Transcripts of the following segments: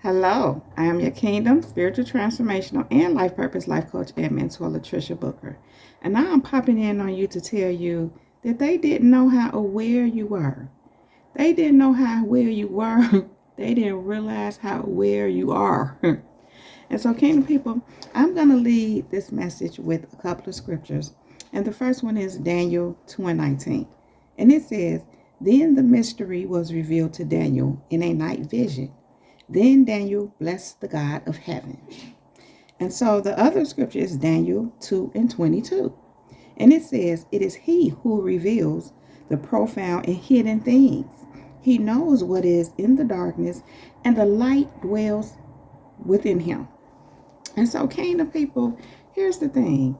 Hello, I am your Kingdom, Spiritual Transformational, and Life Purpose Life Coach and Mentor, Latricia Booker. And now I'm popping in on you to tell you that they didn't know how aware you were. They didn't know how aware you were. They didn't realize how aware you are. And so, Kingdom people, I'm going to lead this message with a couple of scriptures. And the first one is Daniel 2:19. And it says, Then the mystery was revealed to Daniel in a night vision. Then Daniel blessed the God of heaven. And so the other scripture is Daniel 2:22. And it says, It is he who reveals the profound and hidden things. He knows what is in the darkness, and the light dwells within him. And so, Kingdom people, here's the thing.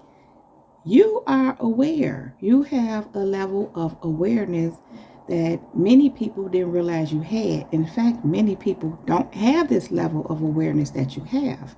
You are aware. You have a level of awareness that many people didn't realize you had. In fact, many people don't have this level of awareness that you have.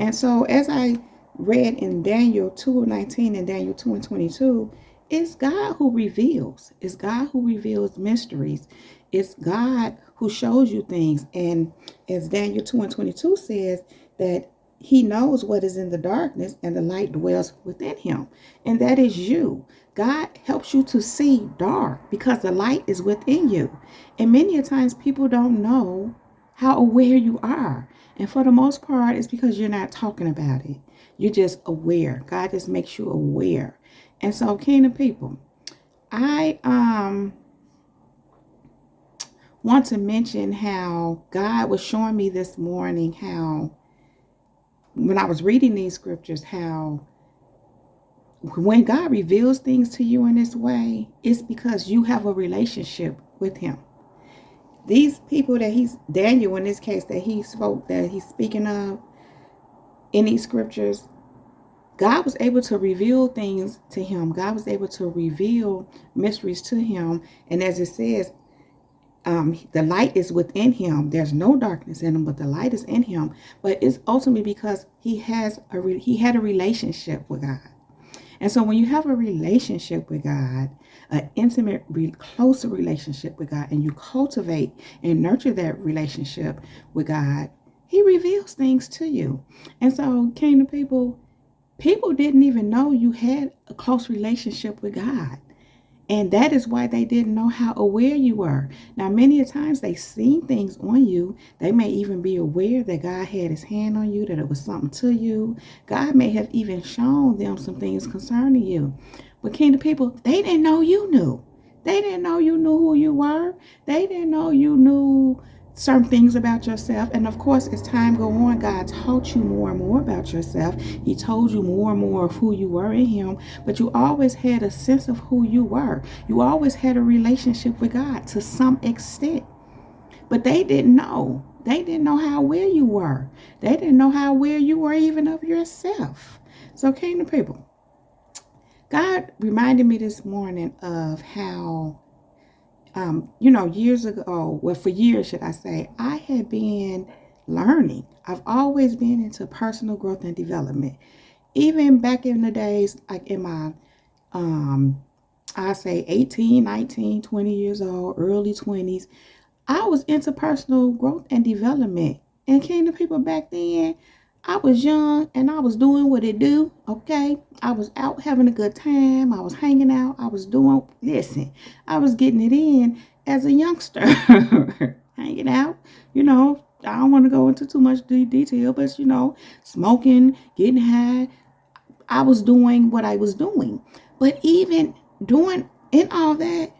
And so as I read in Daniel 2:19 and Daniel 2:22, it's God who reveals. It's God who reveals mysteries. It's God who shows you things. And as Daniel 2:22 says, that he knows what is in the darkness and the light dwells within him. And that is you. God helps you to see dark because the light is within you. And many a times people don't know how aware you are. And for the most part, it's because you're not talking about it. You're just aware. God just makes you aware. And so, Kingdom people, I want to mention how God was showing me this morning how when I was reading these scriptures, how when God reveals things to you in this way, it's because you have a relationship with him. These people that Daniel in this case that he's speaking of in these scriptures, God was able to reveal things to him. God was able to reveal mysteries to him. And as it says, the light is within him. There's no darkness in him, but the light is in him. But it's ultimately because he had a relationship with God. And so when you have a relationship with God, an intimate, closer relationship with God, and you cultivate and nurture that relationship with God, he reveals things to you. And so, Kingdom people didn't even know you had a close relationship with God. And that is why they didn't know how aware you were. Now, many times they seen things on you. They may even be aware that God had his hand on you, that it was something to you. God may have even shown them some things concerning you. But Kingdom people, they didn't know you knew. They didn't know you knew who you were. They didn't know you knew certain things about yourself. And of course, as time go on, God taught you more and more about yourself. He told you more and more of who you were in him, but you always had a sense of who you were. You always had a relationship with God to some extent, but they didn't know. They didn't know how aware you were. They didn't know how aware you were even of yourself. So, Kingdom people, God reminded me this morning of how years ago, well, for years, should I say, I had been learning. I've always been into personal growth and development. Even back in the days, like in my, I say 18, 19, 20 years old, early 20s, I was into personal growth and development. And Kingdom people back then, I was young and I was doing what it do, okay? I was out having a good time. I was hanging out. I was getting it in as a youngster. Hanging out, I don't want to go into too much detail, but, smoking, getting high. I was doing what I was doing. But even doing in all that,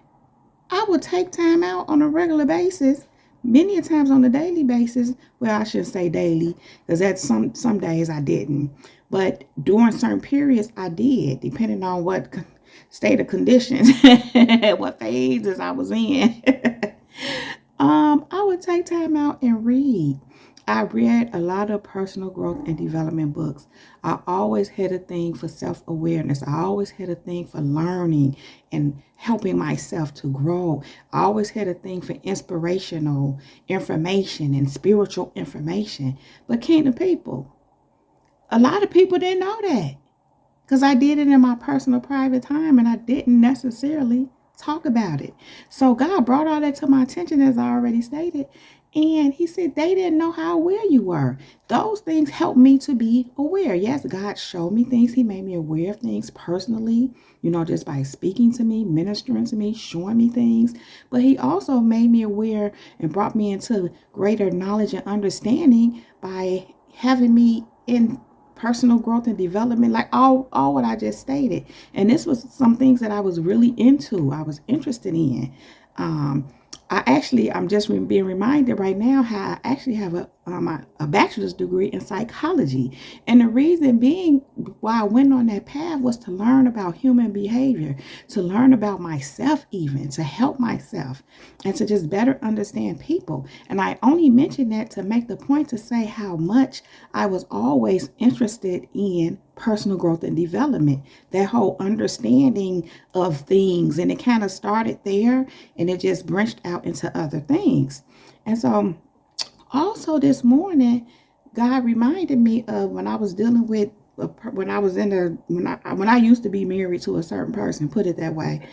I would take time out on a regular basis, many times on a daily basis. Well, I shouldn't say daily, because that's some days I didn't. But during certain periods, I did, depending on what state of conditions, what phases I was in. I would take time out and read. I read a lot of personal growth and development books. I always had a thing for self-awareness. I always had a thing for learning and helping myself to grow. I always had a thing for inspirational information and spiritual information. But Kingdom people, a lot of people didn't know that because I did it in my personal private time and I didn't necessarily talk about it. So God brought all that to my attention, as I already stated. And he said they didn't know how aware you were. Those things helped me to be aware. Yes, God showed me things. He made me aware of things personally, just by speaking to me, ministering to me, showing me things. But he also made me aware and brought me into greater knowledge and understanding by having me in personal growth and development, like all what I just stated. And this was some things that I was really into, I was interested in. I'm just being reminded right now how I actually have a bachelor's degree in psychology. And the reason being why I went on that path was to learn about human behavior, to learn about myself even, to help myself, and to just better understand people. And I only mention that to make the point to say how much I was always interested in personal growth and development, that whole understanding of things. And it kind of started there and it just branched out into other things. And so also this morning, God reminded me of when I was dealing with when I used to be married to a certain person, put it that way,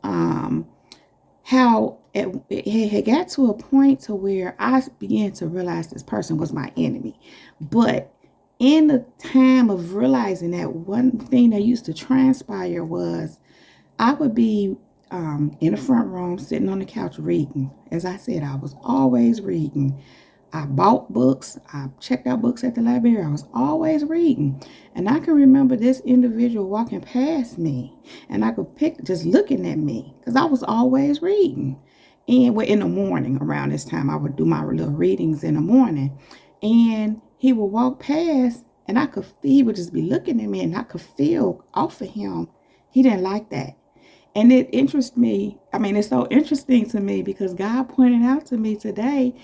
how it had got to a point to where I began to realize this person was my enemy. But in the time of realizing that, one thing that used to transpire was I would be in the front room sitting on the couch reading. As I said, I was always reading. I bought books. I checked out books at the library. I was always reading. And I can remember this individual walking past me, and I could just looking at me because I was always reading. And in the morning around this time, I would do my little readings in the morning. And he would walk past and he would just be looking at me, and I could feel off of him. He didn't like that. And it interests me. I mean, it's so interesting to me because God pointed out to me today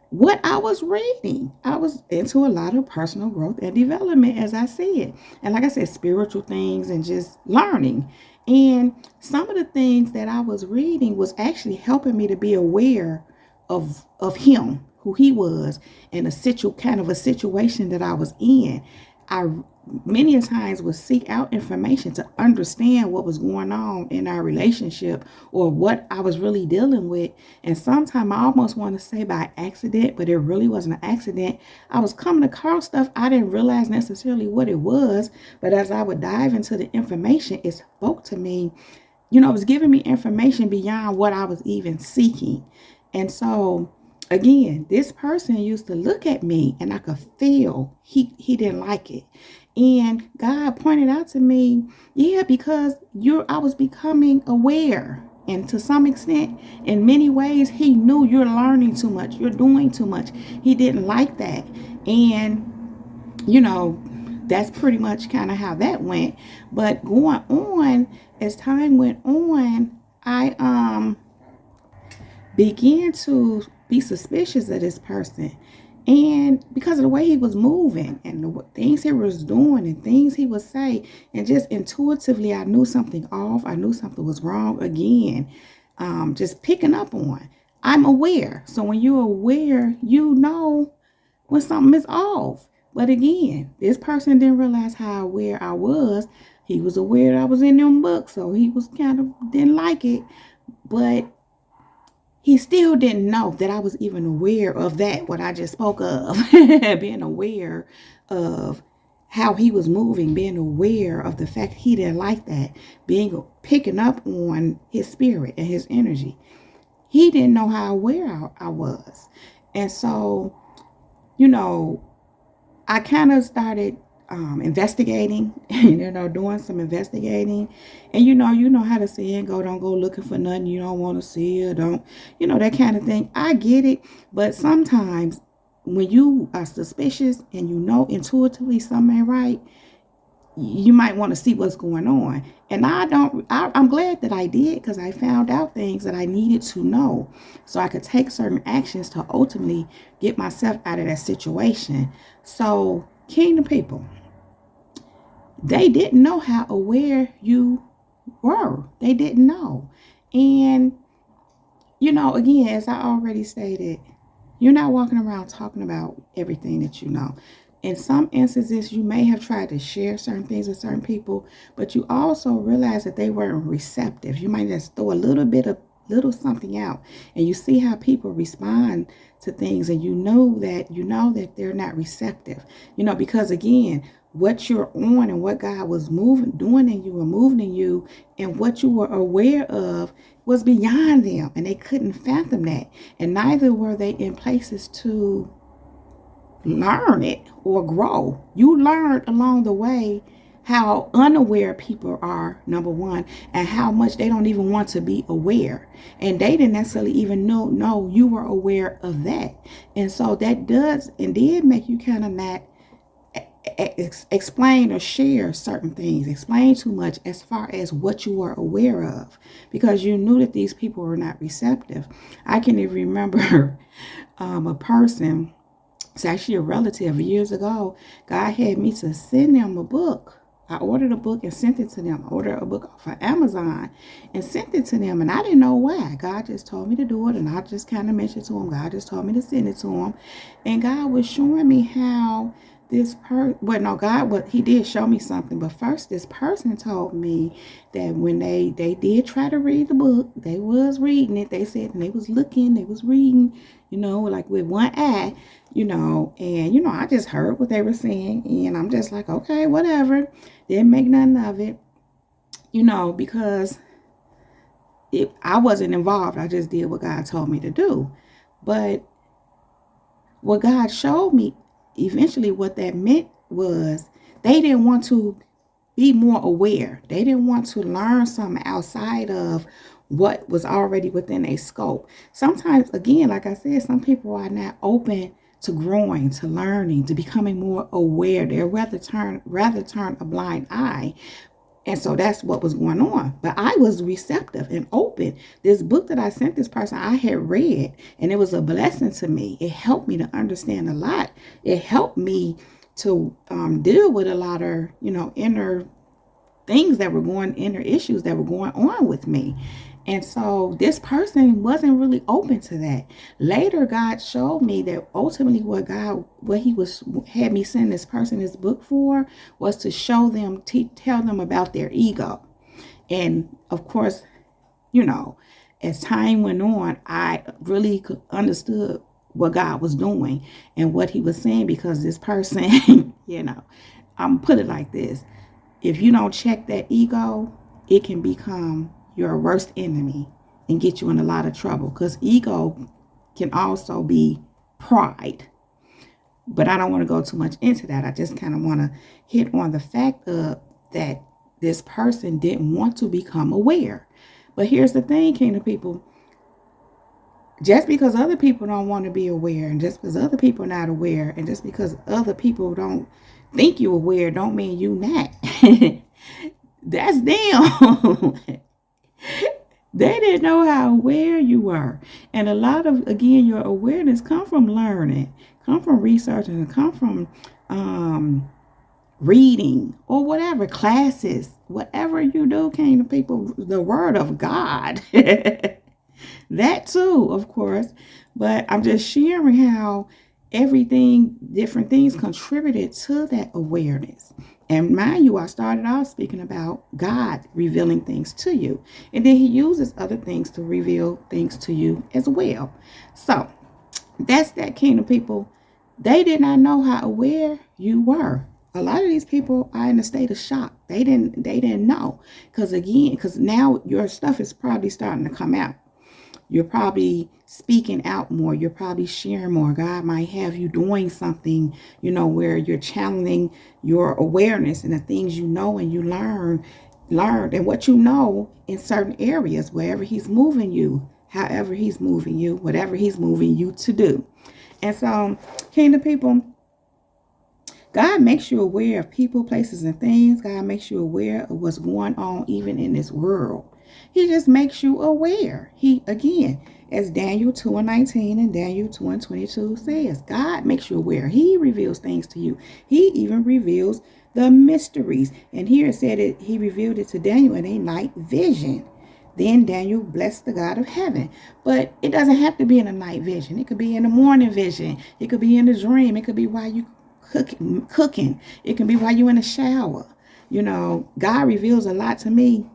what I was reading. I was into a lot of personal growth and development, as I said. And like I said, spiritual things and just learning. And some of the things that I was reading was actually helping me to be aware of him, who he was, and kind of a situation that I was in. I many a times would seek out information to understand what was going on in our relationship or what I was really dealing with. And sometimes I almost want to say by accident, but it really wasn't an accident. I was coming across stuff I didn't realize necessarily what it was, but as I would dive into the information, it spoke to me. It was giving me information beyond what I was even seeking. And so again, this person used to look at me and I could feel he didn't like it. And God pointed out to me, yeah, because I was becoming aware. And to some extent, in many ways, he knew you're learning too much. You're doing too much. He didn't like that. And, that's pretty much kind of how that went. But going on, as time went on, I began to be suspicious of this person. And because of the way he was moving and the things he was doing and things he would say, and just intuitively, I knew something off. I knew something was wrong again. Just picking up on. I'm aware. So when you're aware, you know when something is off. But again, this person didn't realize how aware I was. He was aware I was in them books, so he was didn't like it. But he still didn't know that I was even aware of that, what I just spoke of, being aware of how he was moving, being aware of the fact he didn't like that, picking up on his spirit and his energy. He didn't know how aware I was. And so, I kind of started investigating, doing some investigating. And you know how to say and don't go looking for nothing you don't want to see, or don't, that kind of thing. I get it. But sometimes when you are suspicious and intuitively something ain't right, you might want to see what's going on. And I'm glad that I did, because I found out things that I needed to know so I could take certain actions to ultimately get myself out of that situation. So, kingdom people, they didn't know how aware you were. They didn't know. And, again, as I already stated, you're not walking around talking about everything that you know. In some instances, you may have tried to share certain things with certain people, but you also realize that they weren't receptive. You might just throw a little bit little something out, and you see how people respond to things, and you know that they're not receptive, because again, what you're on and what God was doing in you and moving in you, and what you were aware of was beyond them, and they couldn't fathom that, and neither were they in places to learn it or grow. You learned along the way how unaware people are, number one, and how much they don't even want to be aware. And they didn't necessarily even know you were aware of that. And so that does and did make you kind of not explain or share certain things, explain too much as far as what you were aware of, because you knew that these people were not receptive. I can even remember a person, it's actually a relative, years ago. God had me to send them a book. I ordered a book and sent it to them. I ordered a book off of Amazon and sent it to them. And I didn't know why. God just told me to do it. And I just kind of mentioned to him. God just told me to send it to him. And God was showing me how he did show me something. But first, this person told me that when they did try to read the book, they was reading it. They said, and they was looking, they was reading, like with one eye, and, I just heard what they were saying. And I'm just like, okay, whatever. Didn't make nothing of it, because I wasn't involved. I just did what God told me to do. But what God showed me, eventually what that meant was they didn't want to be more aware. They didn't want to learn something outside of what was already within a scope. Sometimes, again, like I said, some people are not open to growing, to learning, to becoming more aware. They'd rather turn a blind eye. And so that's what was going on. But I was receptive and open. This book that I sent this person, I had read, and it was a blessing to me. It helped me to understand a lot. It helped me to deal with a lot of, inner things inner issues that were going on with me. And so this person wasn't really open to that. Later, God showed me that ultimately what he had me send this person this book for was to show them, tell them about their ego. And of course, as time went on, I really understood what God was doing and what he was saying, because this person, I'm put it like this. If you don't check that ego, it can become your worst enemy and get you in a lot of trouble, because ego can also be pride. But I don't want to go too much into that. I just kind of want to hit on the fact of that this person didn't want to become aware. But here's the thing, kingdom people. Just because other people don't want to be aware, and just because other people are not aware, and just because other people don't think you're aware, don't mean you not. That's them. They didn't know how aware you were. And a lot of, again, your awareness come from learning, come from researching, and come from reading or whatever, classes, whatever you do, kingdom people, the word of God. That too, of course. But I'm just sharing how different things contributed to that awareness. And mind you, I started off speaking about God revealing things to you. And then he uses other things to reveal things to you as well. So that's that, kingdom people. They did not know how aware you were. A lot of these people are in a state of shock. They didn't know. Because now your stuff is probably starting to come out. You're probably speaking out more. You're probably sharing more. God might have you doing something, where you're channeling your awareness and the things and you learned and what you know in certain areas, wherever he's moving you, however he's moving you, whatever he's moving you to do. And so, kingdom people, God makes you aware of people, places, and things. God makes you aware of what's going on even in this world. He just makes you aware. Again, as Daniel 2:19 and Daniel 2:22 says, God makes you aware. He reveals things to you. He even reveals the mysteries. And here it said he revealed it to Daniel in a night vision. Then Daniel blessed the God of heaven. But it doesn't have to be in a night vision. It could be in the morning vision. It could be in a dream. It could be while you cooking. It can be while you're in the shower. God reveals a lot to me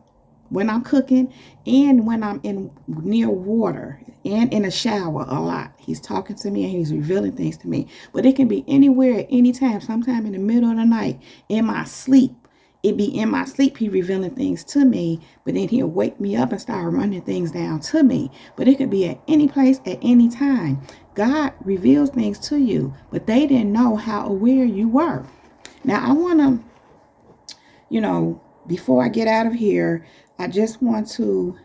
when I'm cooking and when I'm in near water and in a shower a lot. He's talking to me and he's revealing things to me. But it can be anywhere at any time, sometime in the middle of the night, in my sleep. It be in my sleep, he revealing things to me, but then he'll wake me up and start running things down to me. But it could be at any place at any time. God reveals things to you, but they didn't know how aware you were. Now, I want to, before I get out of here, I just want to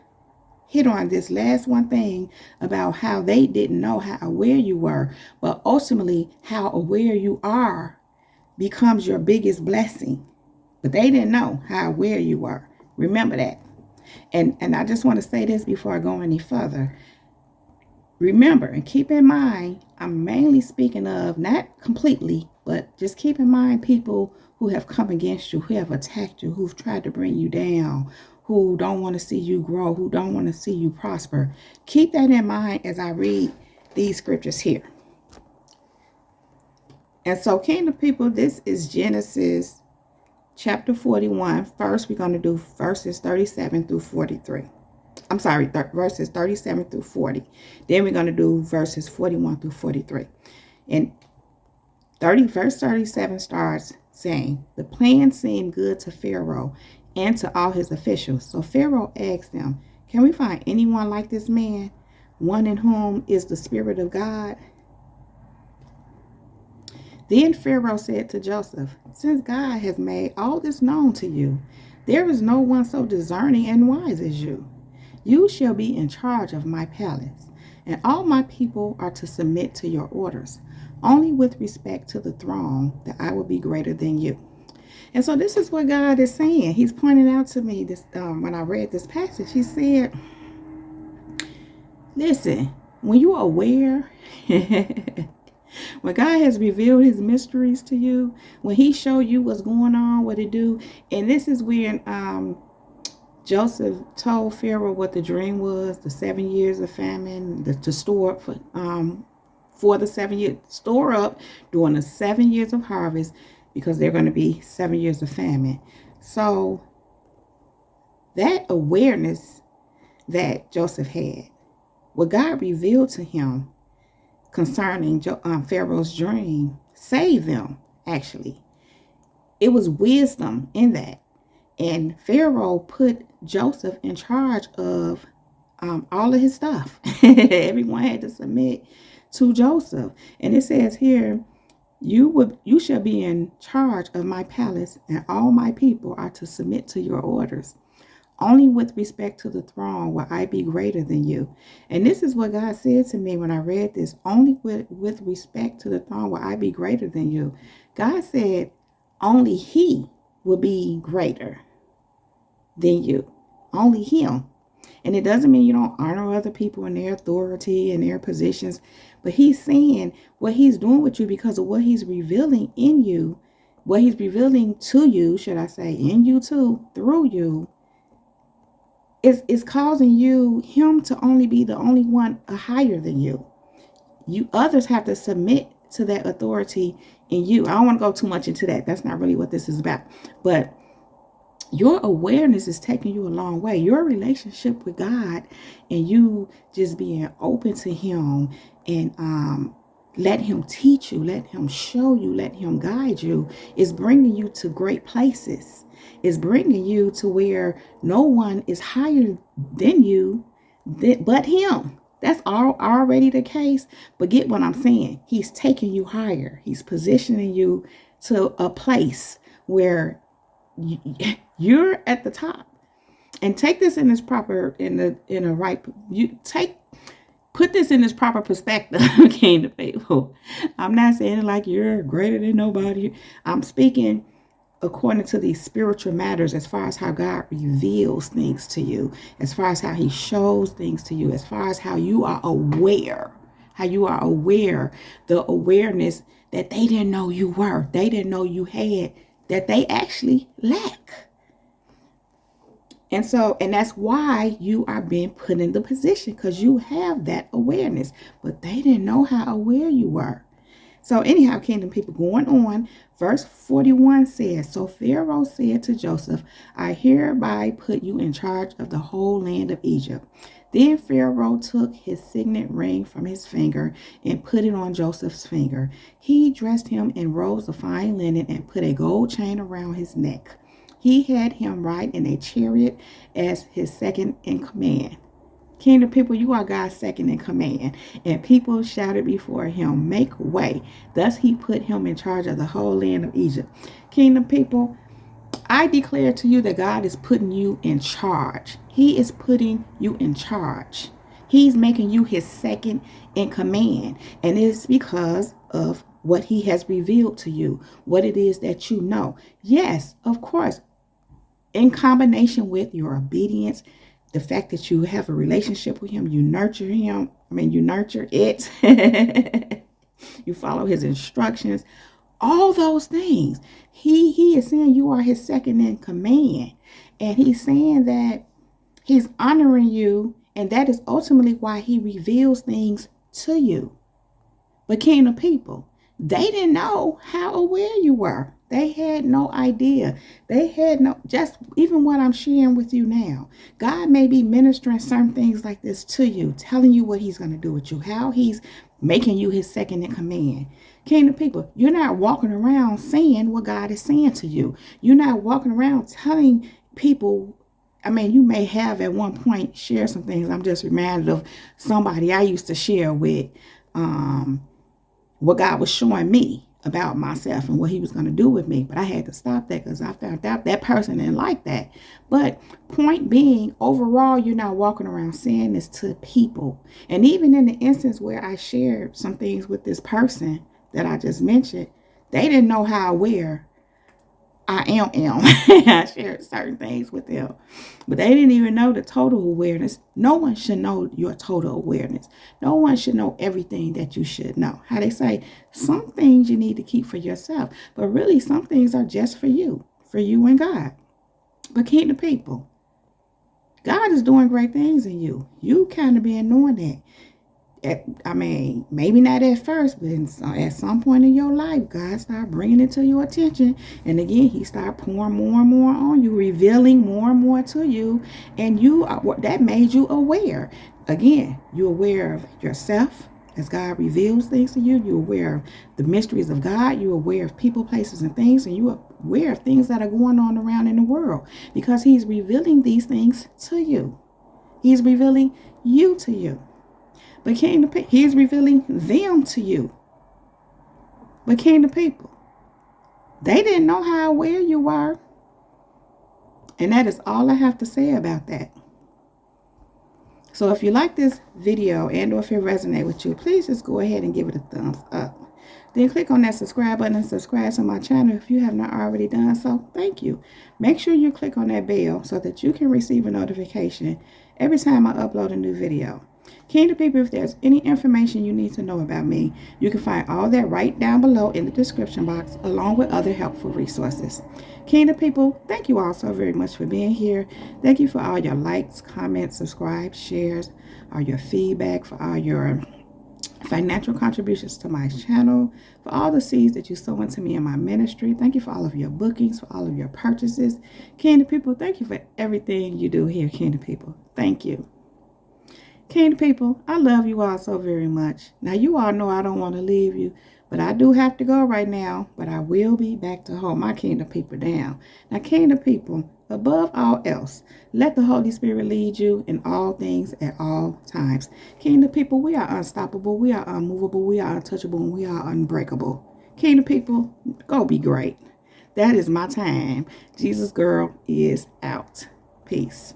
hit on this last one thing about how they didn't know how aware you were, but ultimately how aware you are becomes your biggest blessing. But they didn't know how aware you were. Remember that. And I just want to say this before I go any further. Remember and keep in mind, I'm mainly speaking of, not completely, but just keep in mind people who have come against you, who have attacked you, who've tried to bring you down, who don't want to see you grow, who don't want to see you prosper. Keep that in mind as I read these scriptures here. And so, kingdom people, this is Genesis chapter 41. First, we're going to do verses 37 through 43. I'm sorry, verses 37 through 40. Then we're going to do verses 41 through 43. And verse 37 starts saying, the plan seemed good to Pharaoh and to all his officials. So Pharaoh asked them, can we find anyone like this man, one in whom is the Spirit of God? Then Pharaoh said to Joseph, since God has made all this known to you, there is no one so discerning and wise as you. You shall be in charge of my palace, and all my people are to submit to your orders, only with respect to the throne that I will be greater than you. And so this is what God is saying. He's pointing out to me this when I read this passage. He said, listen, when you are aware, when God has revealed his mysteries to you, when he showed you what's going on, what to do, and this is when Joseph told Pharaoh what the dream was, the 7 years of famine, to store up for the 7 years, store up during the 7 years of harvest, because they're going to be 7 years of famine. So that awareness that Joseph had, what God revealed to him concerning Pharaoh's dream, saved them, actually. It was wisdom in that. And Pharaoh put Joseph in charge of all of his stuff. Everyone had to submit to Joseph. And it says here, you shall be in charge of my palace, and all my people are to submit to your orders. Only with respect to the throne will I be greater than you. And this is what God said to me when I read this. Only with respect to the throne will I be greater than you. God said only he will be greater than you. Only him. And it doesn't mean you don't honor other people in their authority and their positions. But he's saying what he's doing with you because of what he's revealing in you, what he's revealing to you, should I say, in you too, through you, is causing him to only be the only one higher than you. You others have to submit to that authority in you. I don't want to go too much into that. That's not really what this is about. But your awareness is taking you a long way. Your relationship with God and you just being open to him and let him teach you, let him show you, let him guide you, is bringing you to great places. Is bringing you to where no one is higher than you but him. That's already the case. But get what I'm saying. He's taking you higher. He's positioning you to a place where you're at the top. And take this in its proper, put this in its proper perspective, kingdom people. I'm not saying like you're greater than nobody. I'm speaking according to these spiritual matters, as far as how God reveals things to you, as far as how he shows things to you, as far as how you are aware, the awareness that they didn't know you were, they didn't know you had, that they actually lack. And that's why you are being put in the position, because you have that awareness, but they didn't know how aware you were. So anyhow, kingdom people, going on, verse 41 says, so Pharaoh said to Joseph, I hereby put you in charge of the whole land of Egypt. Then Pharaoh took his signet ring from his finger and put it on Joseph's finger. He dressed him in robes of fine linen and put a gold chain around his neck. He had him ride in a chariot as his second in command. Kingdom people, you are God's second in command. And people shouted before him, make way. Thus he put him in charge of the whole land of Egypt. Kingdom people, I declare to you that God is putting you in charge. He is putting you in charge. He's making you his second in command. And it's because of what he has revealed to you, what it is that you know. Yes, of course, in combination with your obedience, the fact that you have a relationship with him, you nurture him. You nurture it. You follow his instructions. All those things. He is saying you are his second in command. And he's saying that he's honoring you. And that is ultimately why he reveals things to you. But kingdom people, they didn't know how aware you were. They had no idea. They had no, just even what I'm sharing with you now. God may be ministering certain things like this to you, telling you what he's going to do with you, how he's making you his second in command. Kingdom people, you're not walking around saying what God is saying to you. You're not walking around telling people. You may have at one point shared some things. I'm just reminded of somebody I used to share with, what God was showing me about myself and what he was going to do with me. But I had to stop that because I found out that person didn't like that. But point being, overall, you're not walking around saying this to people. And even in the instance where I shared some things with this person that I just mentioned, they didn't know how aware I am. I shared certain things with them, but they didn't even know the total awareness. No one should know your total awareness. No one should know everything that you should know. How they say, some things you need to keep for yourself, but really some things are just for you and God. But kingdom people, God is doing great things in you. You kind of been knowing that. Maybe not at first, but at some point in your life, God started bringing it to your attention. And again, he started pouring more and more on you, revealing more and more to you. And that made you aware. Again, you're aware of yourself as God reveals things to you. You're aware of the mysteries of God. You're aware of people, places, and things. And you're aware of things that are going on around in the world because he's revealing these things to you. He's revealing you to you. But kingdom people, he's revealing them to you. But kingdom people, they didn't know how aware you were. And that is all I have to say about that. So if you like this video and or if it resonates with you, please just go ahead and give it a thumbs up. Then click on that subscribe button and subscribe to my channel if you have not already done so. Thank you. Make sure you click on that bell so that you can receive a notification every time I upload a new video. Kingdom people, if there's any information you need to know about me, you can find all that right down below in the description box, along with other helpful resources. Kingdom people, thank you all so very much for being here. Thank you for all your likes, comments, subscribes, shares, all your feedback, for all your financial contributions to my channel, for all the seeds that you sow into me in my ministry. Thank you for all of your bookings, for all of your purchases. Kingdom people, thank you for everything you do here, Kingdom people. Thank you. Kingdom people, I love you all so very much. Now, you all know I don't want to leave you, but I do have to go right now. But I will be back to hold my kingdom people down. Now, kingdom people, above all else, let the Holy Spirit lead you in all things at all times. Kingdom people, we are unstoppable, we are unmovable, we are untouchable, and we are unbreakable. Kingdom people, go be great. That is my time. Jesus Girl is out. Peace.